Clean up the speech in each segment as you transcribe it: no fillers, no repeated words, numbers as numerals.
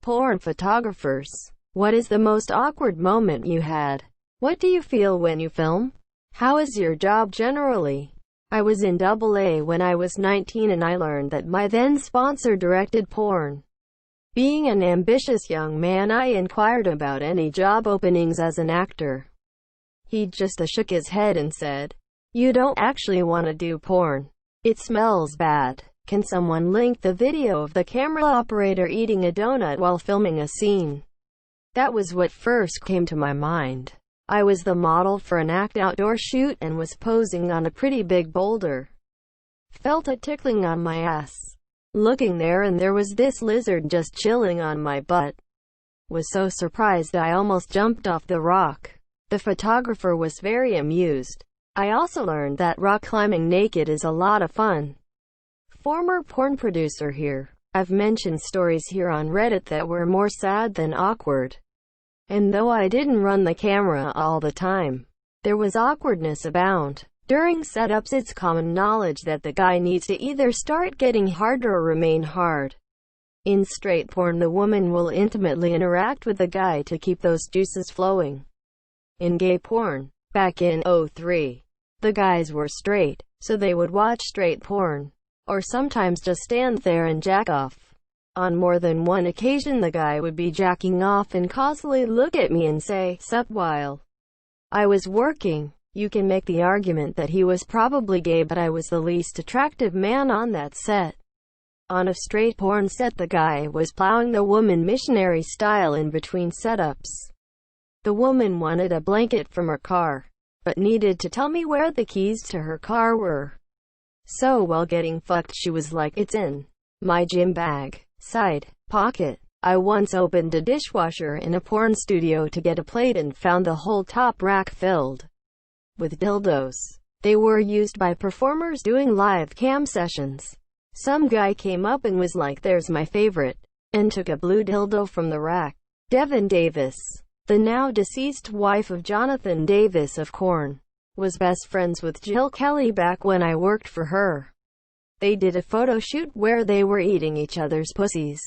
Porn photographers. What is the most awkward moment you had? What do you feel when you film? How is your job generally? I was in AA when I was 19 and I learned that my then sponsor directed porn. Being an ambitious young man, I inquired about any job openings as an actor. He just shook his head and said, "You don't actually want to do porn. It smells bad. Can someone link the video of the camera operator eating a donut while filming a scene?" That was what first came to my mind. I was the model for an outdoor shoot and was posing on a pretty big boulder. Felt a tickling on my ass. Looking there, and there was this lizard just chilling on my butt. Was so surprised I almost jumped off the rock. The photographer was very amused. I also learned that rock climbing naked is a lot of fun. Former porn producer here. I've mentioned stories here on Reddit that were more sad than awkward. And though I didn't run the camera all the time, there was awkwardness abound. During setups, it's common knowledge that the guy needs to either start getting hard or remain hard. In straight porn, the woman will intimately interact with the guy to keep those juices flowing. In gay porn, back in '03, the guys were straight, so they would watch straight porn, or sometimes just stand there and jack off. On more than one occasion, the guy would be jacking off and causally look at me and say, "Sup," while I was working. You can make the argument that he was probably gay, but I was the least attractive man on that set. On a straight porn set, the guy was plowing the woman missionary style in between setups. The woman wanted a blanket from her car, but needed to tell me where the keys to her car were. So while getting fucked, she was like, "It's in my gym bag, side pocket." I once opened a dishwasher in a porn studio to get a plate and found the whole top rack filled with dildos. They were used by performers doing live cam sessions. Some guy came up and was like, "There's my favorite," and took a blue dildo from the rack. Devin Davis, the now deceased wife of Jonathan Davis of Korn, was best friends with Jill Kelly back when I worked for her. They did a photo shoot where they were eating each other's pussies.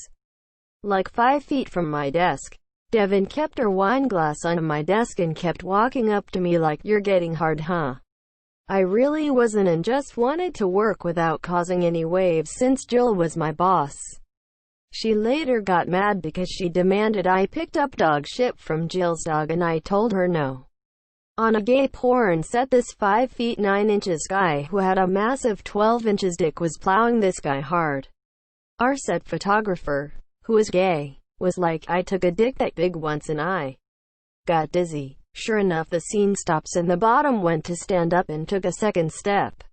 Like 5 feet from my desk, Devin kept her wine glass on my desk and kept walking up to me like, "You're getting hard, huh?" I really wasn't and just wanted to work without causing any waves since Jill was my boss. She later got mad because she demanded I picked up dog shit from Jill's dog and I told her no. On a gay porn set, this 5 feet 9 inches guy who had a massive 12 inches dick was plowing this guy hard. Our set photographer, who is gay, was like, "I took a dick that big once and I got dizzy." Sure enough, the scene stops and the bottom went to stand up and took a second step.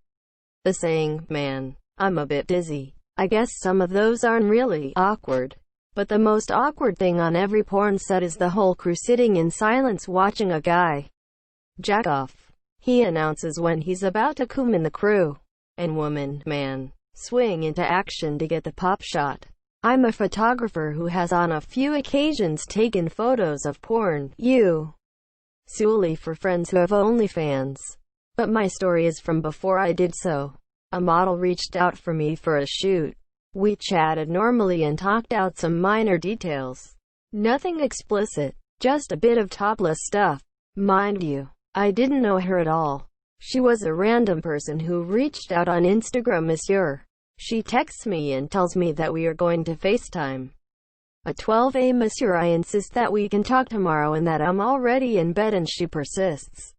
The saying, "Man, I'm a bit dizzy." I guess some of those aren't really awkward. But the most awkward thing on every porn set is the whole crew sitting in silence watching a guy jack off. He announces when he's about to cum and the crew and woman, man, swing into action to get the pop shot. I'm a photographer who has on a few occasions taken photos of porn, usually for friends who have OnlyFans. But my story is from before I did so. A model reached out for me for a shoot. We chatted normally and talked out some minor details. Nothing explicit, just a bit of topless stuff. Mind you, I didn't know her at all. She was a random person who reached out on Instagram, Monsieur. She texts me and tells me that we are going to FaceTime. At 12 a.m. Monsieur, I insist that we can talk tomorrow and that I'm already in bed, and she persists.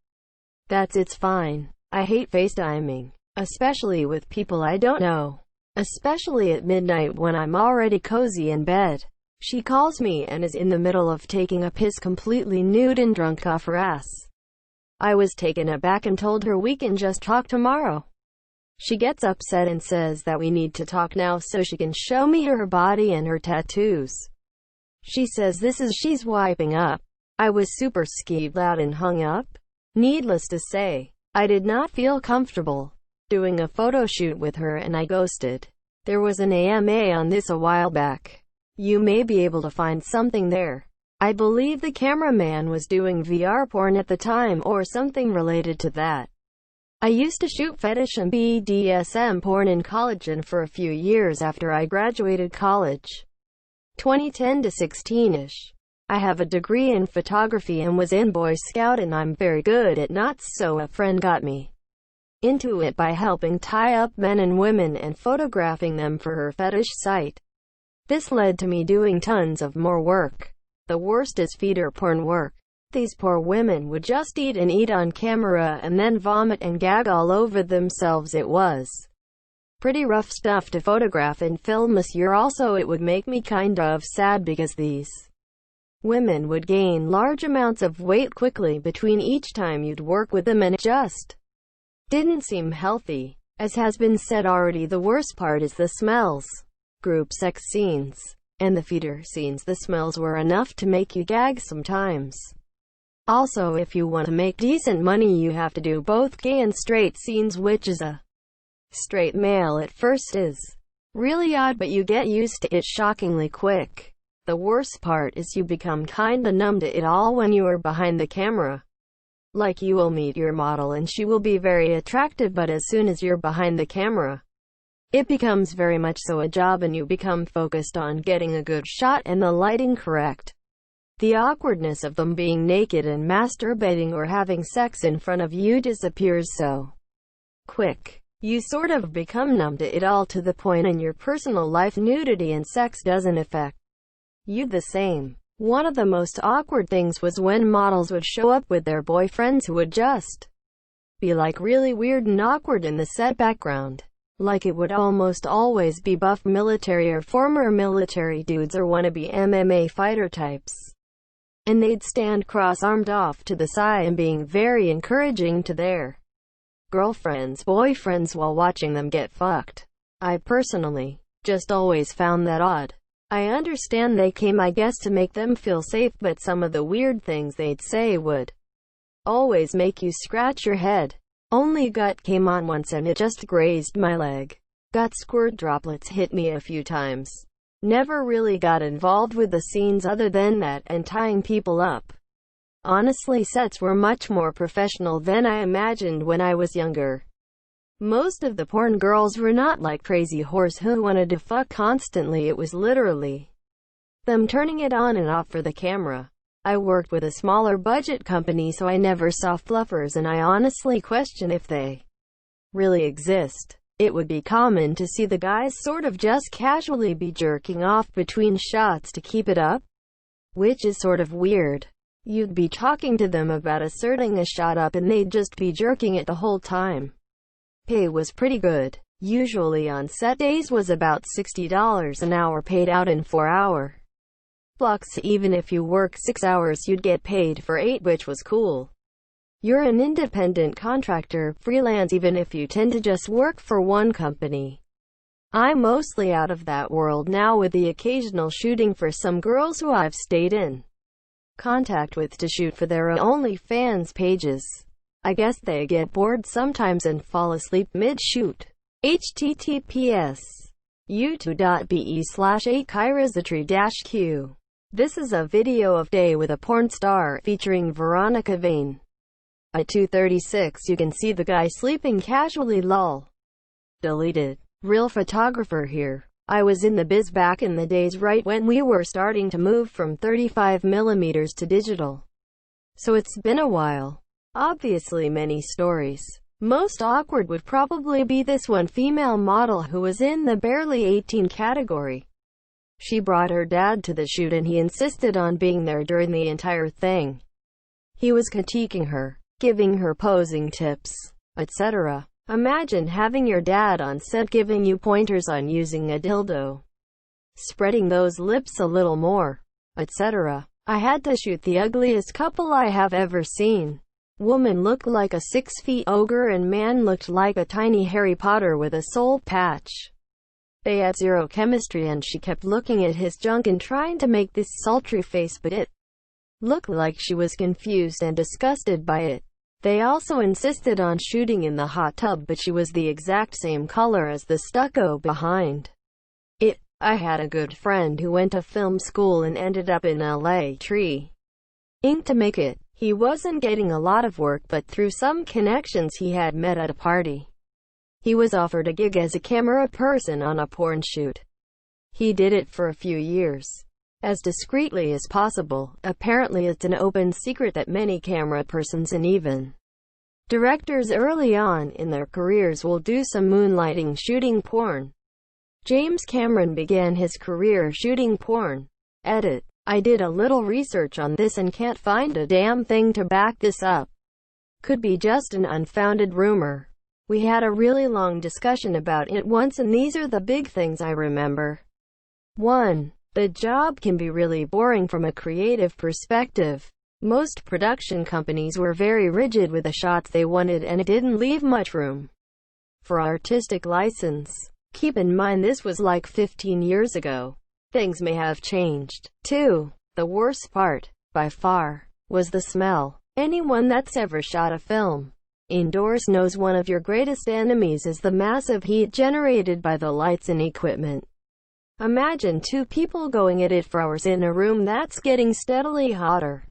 It's fine. I hate FaceTiming, especially with people I don't know. Especially at midnight when I'm already cozy in bed. She calls me and is in the middle of taking a piss completely nude and drunk off her ass. I was taken aback and told her we can just talk tomorrow. She gets upset and says that we need to talk now so she can show me her body and her tattoos. She says she's wiping up. I was super skeeved out and hung up. Needless to say, I did not feel comfortable doing a photo shoot with her and I ghosted. There was an AMA on this a while back. You may be able to find something there. I believe the cameraman was doing VR porn at the time or something related to that. I used to shoot fetish and BDSM porn in college and for a few years after I graduated college. 2010 to 16-ish. I have a degree in photography and was in Boy Scout, and I'm very good at knots, so a friend got me into it by helping tie up men and women and photographing them for her fetish site. This led to me doing tons of more work. The worst is feeder porn work. These poor women would just eat and eat on camera and then vomit and gag all over themselves. It was pretty rough stuff to photograph and film, monsieur. Also, it would make me kind of sad because these women would gain large amounts of weight quickly between each time you'd work with them, and it just didn't seem healthy. As has been said already, the worst part is the smells. Group sex scenes and the feeder scenes, the smells were enough to make you gag sometimes. Also, if you want to make decent money, you have to do both gay and straight scenes, which is a straight male at first is really odd, but you get used to it shockingly quick. The worst part is you become kinda numb to it all when you are behind the camera. Like, you will meet your model and she will be very attractive, but as soon as you're behind the camera, it becomes very much so a job and you become focused on getting a good shot and the lighting correct. The awkwardness of them being naked and masturbating or having sex in front of you disappears so quick. You sort of become numb to it all, to the point in your personal life nudity and sex doesn't affect you the same. One of the most awkward things was when models would show up with their boyfriends who would just be like really weird and awkward in the set background. Like, it would almost always be buff military or former military dudes or wannabe MMA fighter types. And they'd stand cross-armed off to the side and being very encouraging to their girlfriends, boyfriends while watching them get fucked. I personally just always found that odd. I understand they came, I guess, to make them feel safe, but some of the weird things they'd say would always make you scratch your head. Only gut came on once and it just grazed my leg. Gut squirt droplets hit me a few times. Never really got involved with the scenes other than that and tying people up. Honestly, sets were much more professional than I imagined when I was younger. Most of the porn girls were not like crazy whores who wanted to fuck constantly. It was literally them turning it on and off for the camera. I worked with a smaller budget company, so I never saw fluffers, and I honestly question if they really exist. It would be common to see the guys sort of just casually be jerking off between shots to keep it up, which is sort of weird. You'd be talking to them about asserting a shot up and they'd just be jerking it the whole time. Pay was pretty good. Usually on set days was about $60 an hour, paid out in 4-hour blocks. Even if you work 6 hours, you'd get paid for 8, which was cool. You're an independent contractor, freelance, even if you tend to just work for one company. I'm mostly out of that world now, with the occasional shooting for some girls who I've stayed in contact with to shoot for their OnlyFans pages. I guess they get bored sometimes and fall asleep mid-shoot. https youtube.be/8kairazatri-q. This is a video of day with a porn star featuring Veronica Vane. At 2:36 you can see the guy sleeping casually. Lol. Deleted. Real photographer here. I was in the biz back in the days, right when we were starting to move from 35mm to digital. So it's been a while. Obviously many stories. Most awkward would probably be this one female model who was in the barely 18 category. She brought her dad to the shoot and he insisted on being there during the entire thing. He was critiquing her, giving her posing tips, etc. Imagine having your dad on set giving you pointers on using a dildo, spreading those lips a little more, etc. I had to shoot the ugliest couple I have ever seen. Woman looked like a 6-foot ogre and man looked like a tiny Harry Potter with a soul patch. They had zero chemistry and she kept looking at his junk and trying to make this sultry face, but it looked like she was confused and disgusted by it. They also insisted on shooting in the hot tub, but she was the exact same color as the stucco behind it. I had a good friend who went to film school and ended up in LA Tree Inc. to make it. He wasn't getting a lot of work, but through some connections he had met at a party, he was offered a gig as a camera person on a porn shoot. He did it for a few years. as discreetly as possible. Apparently it's an open secret that many camera persons and even directors early on in their careers will do some moonlighting shooting porn. James Cameron began his career shooting porn. Edit. I did a little research on this and can't find a damn thing to back this up. Could be just an unfounded rumor. We had a really long discussion about it once, and these are the big things I remember. 1. The job can be really boring from a creative perspective. Most production companies were very rigid with the shots they wanted, and it didn't leave much room for artistic license. Keep in mind this was like 15 years ago. Things may have changed. 2. The worst part, by far, was the smell. Anyone that's ever shot a film indoors knows one of your greatest enemies is the massive heat generated by the lights and equipment. Imagine two people going at it for hours in a room that's getting steadily hotter.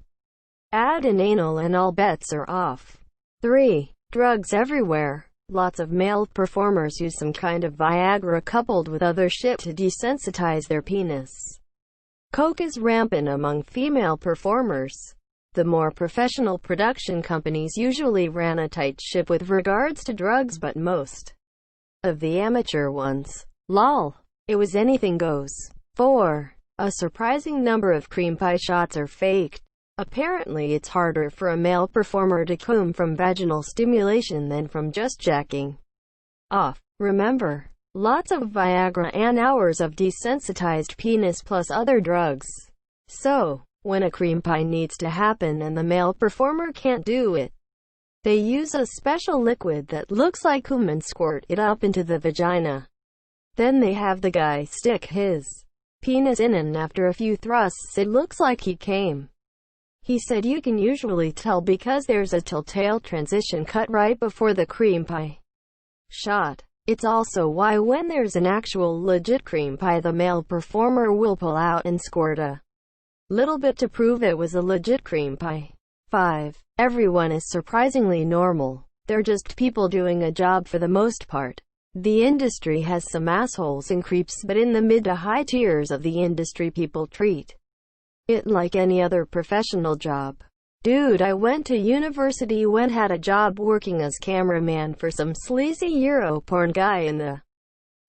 Add an anal and all bets are off. 3. Drugs everywhere. Lots of male performers use some kind of Viagra coupled with other shit to desensitize their penis. Coke is rampant among female performers. The more professional production companies usually ran a tight ship with regards to drugs, but most of the amateur ones, lol, it was anything goes. 4. A surprising number of cream pie shots are faked. Apparently it's harder for a male performer to come from vaginal stimulation than from just jacking off. Remember, lots of Viagra and hours of desensitized penis plus other drugs. So, when a cream pie needs to happen and the male performer can't do it, they use a special liquid that looks like cum and squirt it up into the vagina. Then they have the guy stick his penis in, and after a few thrusts it looks like he came. He said you can usually tell because there's a telltale transition cut right before the cream pie shot. It's also why when there's an actual legit cream pie the male performer will pull out and squirt a little bit to prove it was a legit cream pie. 5. Everyone is surprisingly normal. They're just people doing a job for the most part. The industry has some assholes and creeps, but in the mid to high tiers of the industry people treat it like any other professional job. Dude, I went to university when had a job working as cameraman for some sleazy Euro porn guy in the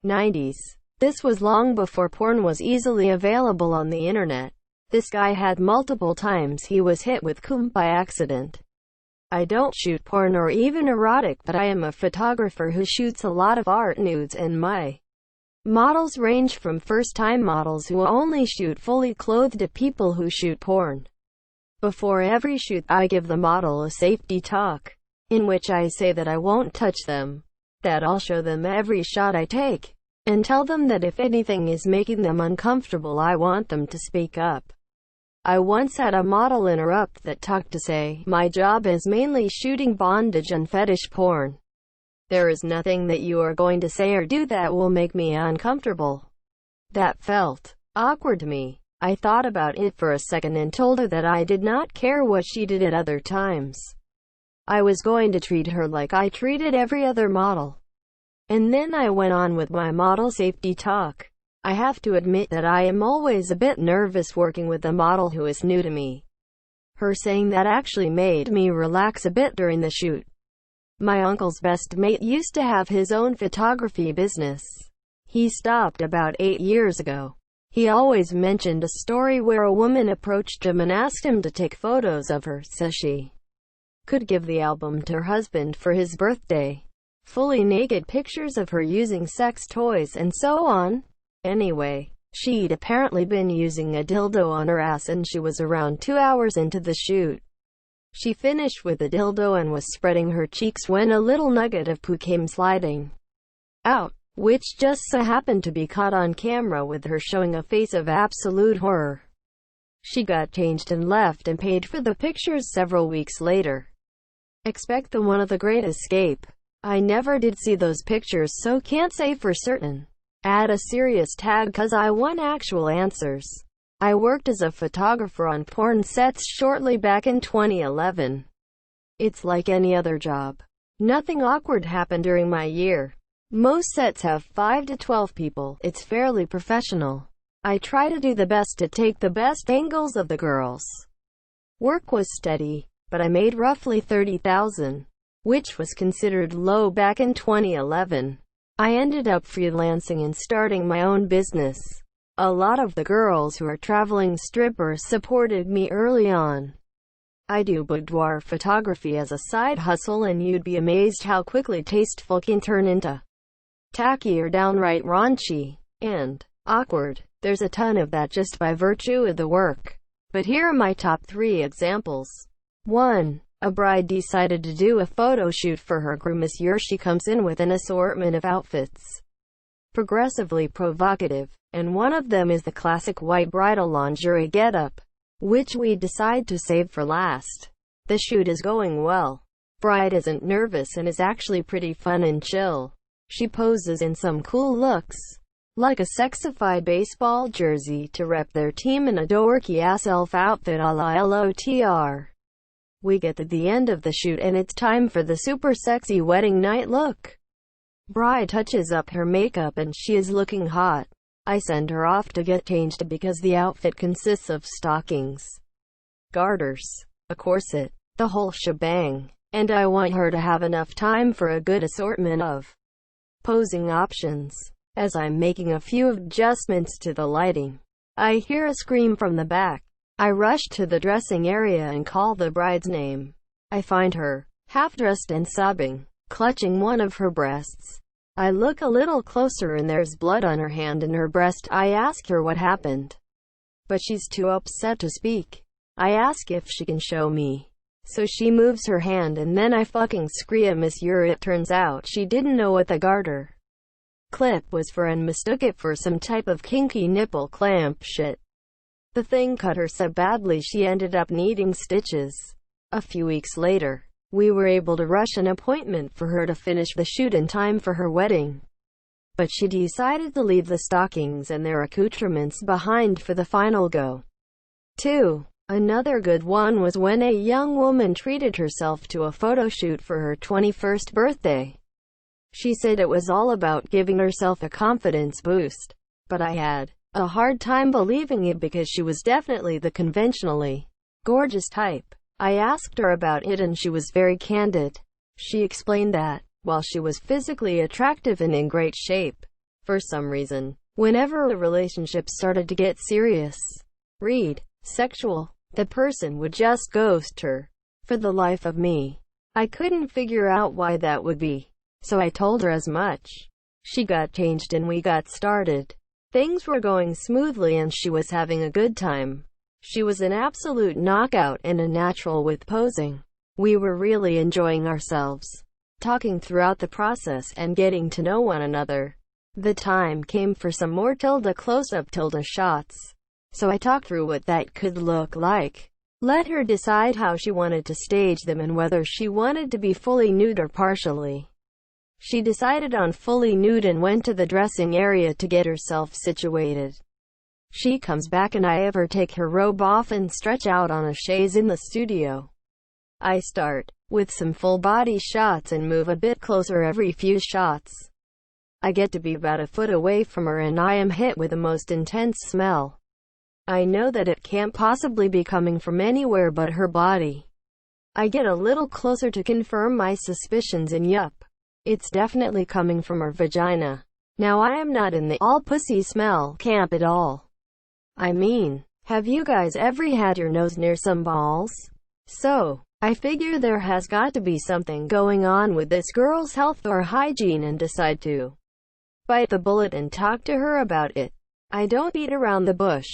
90s. This was long before porn was easily available on the internet. This guy had multiple times he was hit with cum by accident. I don't shoot porn or even erotic, but I am a photographer who shoots a lot of art nudes, and my models range from first-time models who only shoot fully clothed to people who shoot porn. Before every shoot, I give the model a safety talk, in which I say that I won't touch them, that I'll show them every shot I take, and tell them that if anything is making them uncomfortable I want them to speak up. I once had a model interrupt that talk to say, "My job is mainly shooting bondage and fetish porn. There is nothing that you are going to say or do that will make me uncomfortable." That felt awkward to me. I thought about it for a second and told her that I did not care what she did at other times. I was going to treat her like I treated every other model. And then I went on with my model safety talk. I have to admit that I am always a bit nervous working with a model who is new to me. Her saying that actually made me relax a bit during the shoot. My uncle's best mate used to have his own photography business. He stopped about 8 years ago. He always mentioned a story where a woman approached him and asked him to take photos of her so she could give the album to her husband for his birthday. Fully naked pictures of her using sex toys and so on. Anyway, she'd apparently been using a dildo on her ass and she was around 2 hours into the shoot. She finished with the dildo and was spreading her cheeks when a little nugget of poo came sliding out, which just so happened to be caught on camera with her showing a face of absolute horror. She got changed and left and paid for the pictures several weeks later. Expect the one of the Great Escape. I never did see those pictures so can't say for certain. Add a serious tag cause I want actual answers. I worked as a photographer on porn sets shortly back in 2011. It's like any other job. Nothing awkward happened during my year. Most sets have 5 to 12 people. It's fairly professional. I try to do the best to take the best angles of the girls. Work was steady, but I made roughly 30,000, which was considered low back in 2011. I ended up freelancing and starting my own business. A lot of the girls who are traveling strippers supported me early on. I do boudoir photography as a side hustle, and you'd be amazed how quickly tasteful can turn into tacky or downright raunchy and awkward. There's a ton of that just by virtue of the work. But here are my top 3 examples. 1. A bride decided to do a photo shoot for her groom this year. She comes in with an assortment of outfits, progressively provocative, and one of them is the classic white bridal lingerie getup, which we decide to save for last. The shoot is going well. Bride isn't nervous and is actually pretty fun and chill. She poses in some cool looks, like a sexified baseball jersey to rep their team, and a dorky-ass elf outfit a la LOTR. We get to the end of the shoot and it's time for the super sexy wedding night look. Bride touches up her makeup and she is looking hot. I send her off to get changed because the outfit consists of stockings, garters, a corset, the whole shebang, and I want her to have enough time for a good assortment of posing options. As I'm making a few adjustments to the lighting, I hear a scream from the back. I rush to the dressing area and call the bride's name. I find her, half-dressed and sobbing, clutching one of her breasts. I look a little closer and there's blood on her hand and her breast. I ask her what happened, but she's too upset to speak. I ask if she can show me, so she moves her hand and then I fucking scream, "Monsieur!" It turns out she didn't know what the garter clip was for and mistook it for some type of kinky nipple clamp shit. The thing cut her so badly she ended up needing stitches. A few weeks later, we were able to rush an appointment for her to finish the shoot in time for her wedding. But she decided to leave the stockings and their accoutrements behind for the final go. 2. Another good one was when a young woman treated herself to a photo shoot for her 21st birthday. She said it was all about giving herself a confidence boost, but I had a hard time believing it because she was definitely the conventionally gorgeous type. I asked her about it and she was very candid. She explained that, while she was physically attractive and in great shape, for some reason, whenever a relationship started to get serious, sexual, the person would just ghost her. For the life of me, I couldn't figure out why that would be, so I told her as much. She got changed and we got started. Things were going smoothly and she was having a good time. She was an absolute knockout and a natural with posing. We were really enjoying ourselves, talking throughout the process and getting to know one another. The time came for some more close-up shots. So I talked through what that could look like. Let her decide how she wanted to stage them and whether she wanted to be fully nude or partially. She decided on fully nude and went to the dressing area to get herself situated. She comes back and I have her take her robe off and stretch out on a chaise in the studio. I start with some full body shots and move a bit closer every few shots. I get to be about a foot away from her and I am hit with the most intense smell. I know that it can't possibly be coming from anywhere but her body. I get a little closer to confirm my suspicions and yup, it's definitely coming from her vagina. Now I am not in the all pussy smell camp at all. I mean, have you guys ever had your nose near some balls? So, I figure there has got to be something going on with this girl's health or hygiene and decide to bite the bullet and talk to her about it. I don't beat around the bush.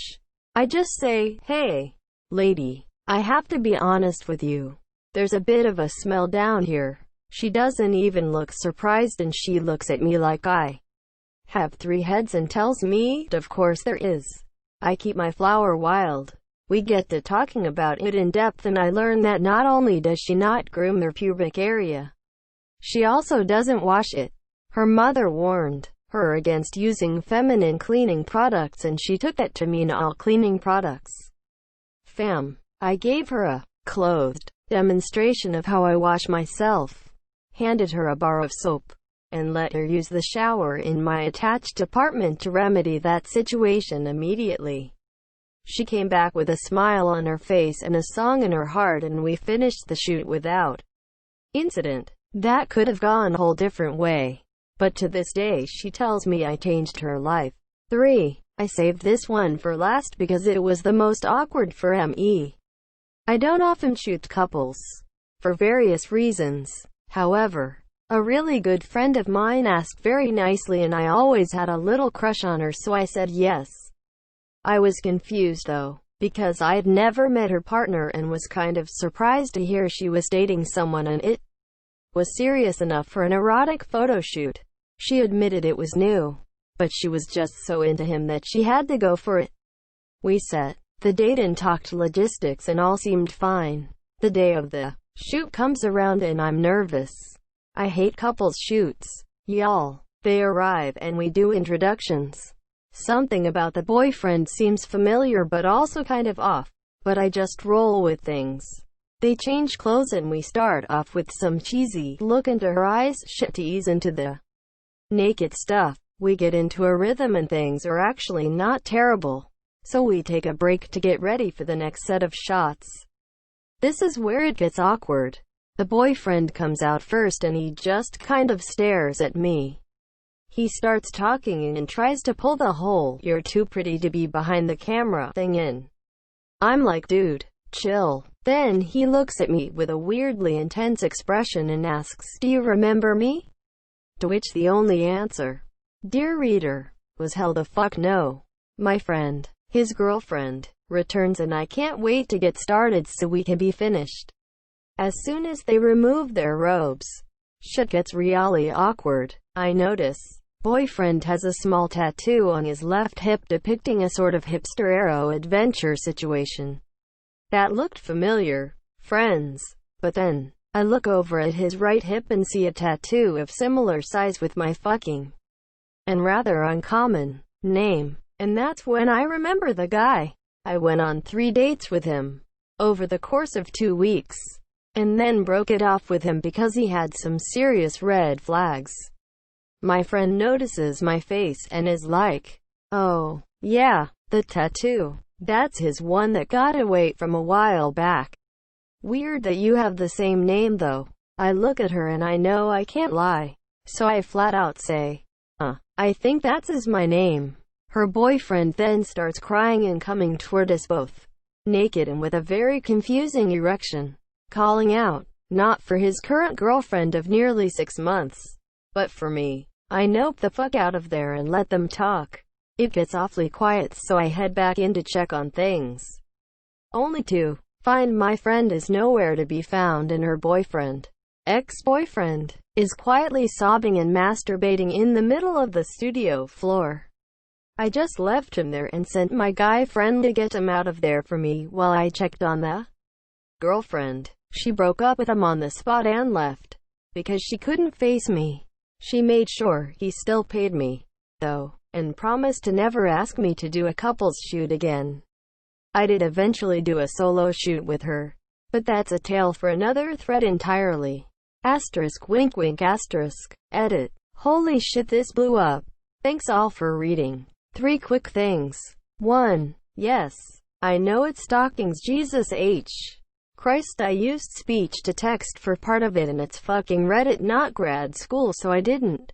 I just say, "Hey, lady, I have to be honest with you. There's a bit of a smell down here." She doesn't even look surprised and she looks at me like I have 3 heads and tells me, "Of course there is." I keep my flower wild. We get to talking about it in depth and I learn that not only does she not groom her pubic area, she also doesn't wash it. Her mother warned her against using feminine cleaning products and she took that to mean all cleaning products. Fam. I gave her a clothed demonstration of how I wash myself, handed her a bar of soap, and let her use the shower in my attached apartment to remedy that situation immediately. She came back with a smile on her face and a song in her heart, and we finished the shoot without incident. That could have gone a whole different way, but to this day she tells me I changed her life. 3. I saved this one for last because it was the most awkward for me. I don't often shoot couples, for various reasons. However, a really good friend of mine asked very nicely and I always had a little crush on her, so I said yes. I was confused though, because I'd never met her partner and was kind of surprised to hear she was dating someone and it was serious enough for an erotic photo shoot. She admitted it was new, but she was just so into him that she had to go for it. We set the date and talked logistics and all seemed fine. The day of the shoot comes around and I'm nervous. I hate couples shoots, y'all. They arrive and we do introductions. Something about the boyfriend seems familiar but also kind of off, but I just roll with things. They change clothes and we start off with some cheesy look into her eyes shit to ease into the naked stuff. We get into a rhythm and things are actually not terrible, so we take a break to get ready for the next set of shots. This is where it gets awkward. The boyfriend comes out first and he just kind of stares at me. He starts talking and tries to pull the whole "you're too pretty to be behind the camera" thing in. I'm like, dude, chill. Then he looks at me with a weirdly intense expression and asks, do you remember me? To which the only answer, dear reader, was hell the fuck no. My friend, his girlfriend, returns and I can't wait to get started so we can be finished. As soon as they remove their robes, shit gets really awkward. I notice boyfriend has a small tattoo on his left hip depicting a sort of hipster aero adventure situation. That looked familiar, friends. But then, I look over at his right hip and see a tattoo of similar size with my fucking and rather uncommon name. And that's when I remember the guy. I went on 3 dates with him over the course of 2 weeks, and then broke it off with him because he had some serious red flags. My friend notices my face and is like, oh, yeah, the tattoo. That's his one that got away from a while back. Weird that you have the same name though. I look at her and I know I can't lie, so I flat out say, I think that's my name. Her boyfriend then starts crying and coming toward us both, naked and with a very confusing erection, calling out, not for his current girlfriend of nearly 6 months, but for me. I nope the fuck out of there and let them talk. It gets awfully quiet, so I head back in to check on things, only to find my friend is nowhere to be found and her boyfriend, ex-boyfriend, is quietly sobbing and masturbating in the middle of the studio floor. I just left him there and sent my guy friend to get him out of there for me while I checked on the girlfriend. She broke up with him on the spot and left because she couldn't face me. She made sure he still paid me, though, and promised to never ask me to do a couples shoot again. I did eventually do a solo shoot with her, but that's a tale for another thread entirely. Asterisk wink wink asterisk. Edit. Holy shit, this blew up. Thanks all for reading. 3 quick things. 1. Yes, I know it's stalking's Jesus H. Christ, I used speech to text for part of it and it's fucking Reddit, not grad school, so I didn't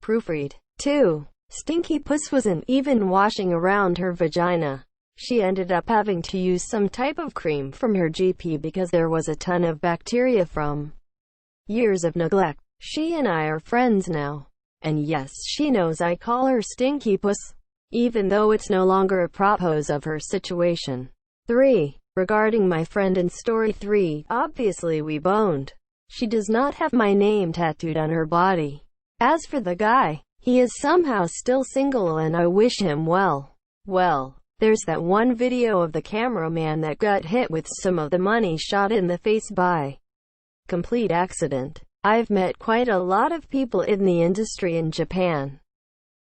proofread. 2. Stinky Puss wasn't even washing around her vagina. She ended up having to use some type of cream from her GP because there was a ton of bacteria from years of neglect. She and I are friends now. And yes, she knows I call her Stinky Puss, even though it's no longer apropos of her situation. 3. Regarding my friend in story 3, obviously we boned. She does not have my name tattooed on her body. As for the guy, he is somehow still single and I wish him well. Well, there's that one video of the cameraman that got hit with some of the money shot in the face by complete accident. I've met quite a lot of people in the industry in Japan,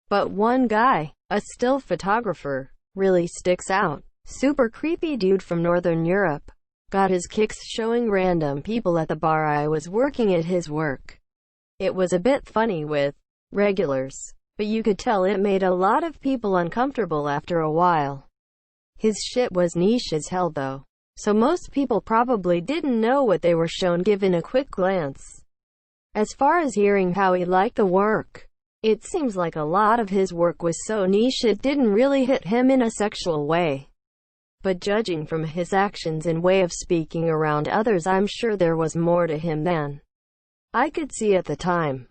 but one guy, a still photographer, really sticks out. Super creepy dude from Northern Europe. Got his kicks showing random people at the bar I was working at his work. It was a bit funny with regulars, but you could tell it made a lot of people uncomfortable after a while. His shit was niche as hell though, so most people probably didn't know what they were shown given a quick glance. As far as hearing how he liked the work, it seems like a lot of his work was so niche it didn't really hit him in a sexual way. But judging from his actions and way of speaking around others, I'm sure there was more to him than I could see at the time.